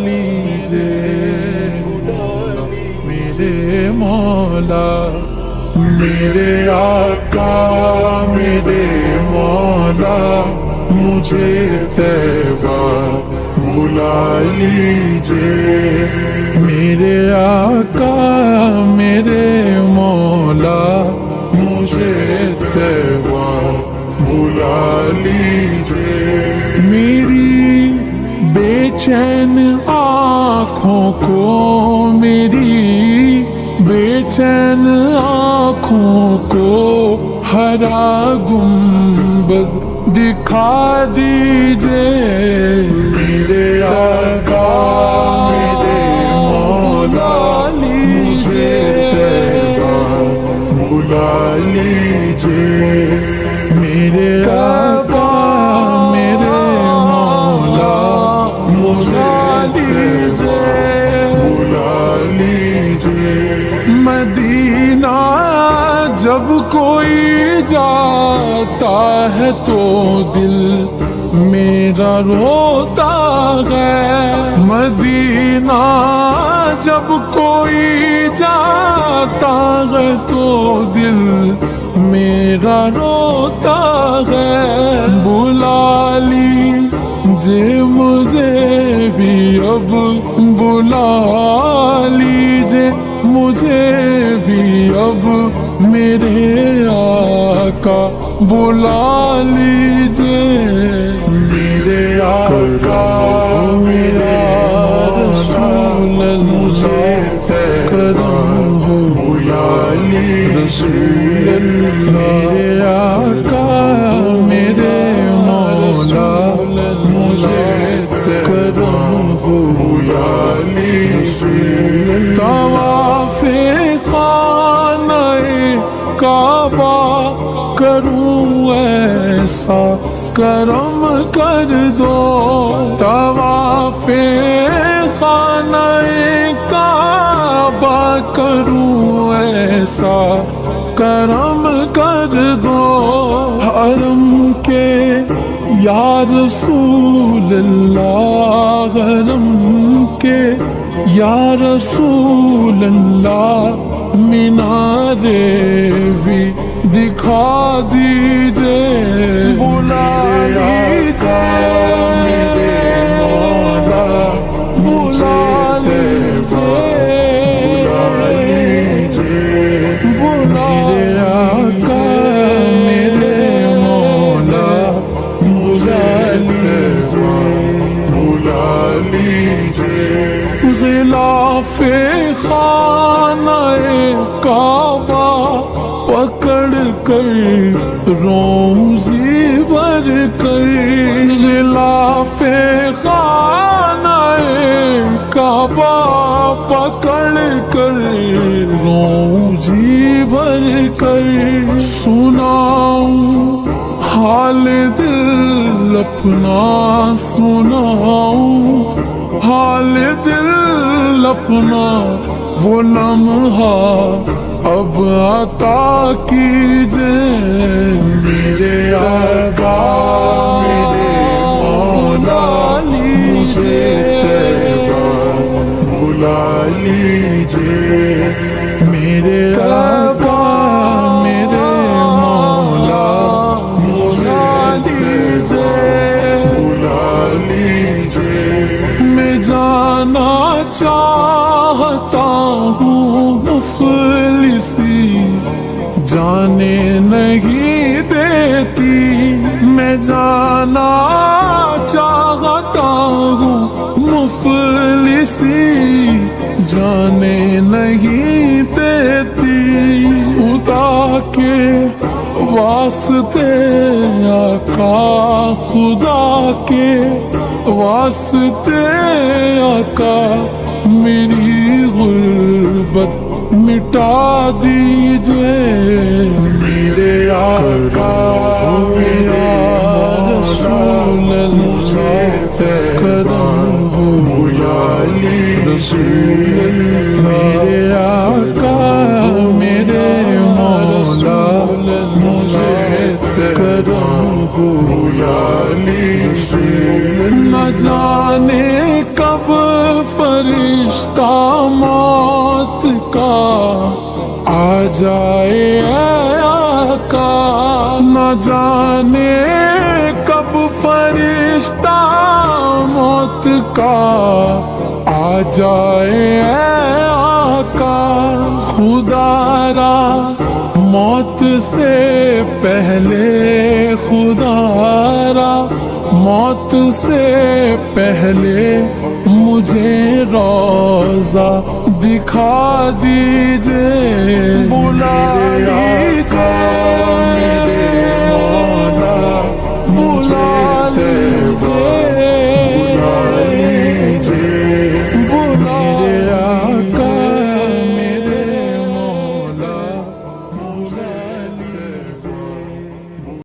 لیجیے میرے مولا، میرے آقا میرے مولا، مجھے طیبہ بلا لیجیے میرے آقا میرے مولا، مجھے طیبہ بلا لیجیے میری بے چین آنکھوں کو، میری بے چین آنکھوں کو ہرا گنبد دکھا دیجیے میرے آقا میرے مولا، مجھے طیبہ بلا لیجیے میرے آقا میرے مولا، مجھے بلا لیجیے مدینہ جب کوئی جاتا ہے تو دل میرا روتا ہے، مدینہ جب کوئی جاتا ہے تو دل میرا روتا ہے، بلا لیجیے مجھے بھی اب، بلا لیجیے مجھے بھی اب میرے آقا، بلا لیجیے میرے آقا میرے رسول اللہ، کرم ہو بلا لیجیے میرے آقا میرے مولا، مجھے کرم ہو بلا لیجیے طواف خانہ کعبہ کروں ایسا کرم کر دو، طواف خانہ کعبہ کروں ایسا کرم کر دو، حرم کے یا رسول اللہ، حرم کے یا رسول اللہ، مینارے بھی دکھا دیجیے بلا لیجیے میرے مولا، بلا لیجیے میرے آقا میرے مولا، بلا لیجیے غلاف خانہ کعبہ پکڑ کر روزی بھر کر، غلاف خانہ کعبہ پکڑ کر روزی بھر کر، سناؤں حال دل اپنا، سناؤں حال دل اپنا، وہ لمحہ اب عطا کیجیے میرے آقا میرے مولا، مجھے طیبہ بلا لیجیے میرے آقا میرے مولا، مجھے بلا لیجیے میں جانا چاہتا ہوں مفلسی جانے نہیں دیتی، میں جانا چاہتا ہوں مفلسی جانے نہیں دیتی، خدا کے واسطے آقا، خدا کے واسطے آقا میری غربت مٹا دیجیے میرے آقا میرے رسول اللہ، کرم ہو بلا لیجیے میرے آقا میرے مولا، مجھے کرم ہو بلا لیجیے نہ جانے کب فرشتہ موت کا آ جائے اے آقا، نہ جانے کب فرشتہ موت کا آ جائے اے آقا۔ خدا را موت سے پہلے، خدا را موت سے پہلے مجھے روضہ دکھا دیجئے، بلا لیجئے بلا لیجئے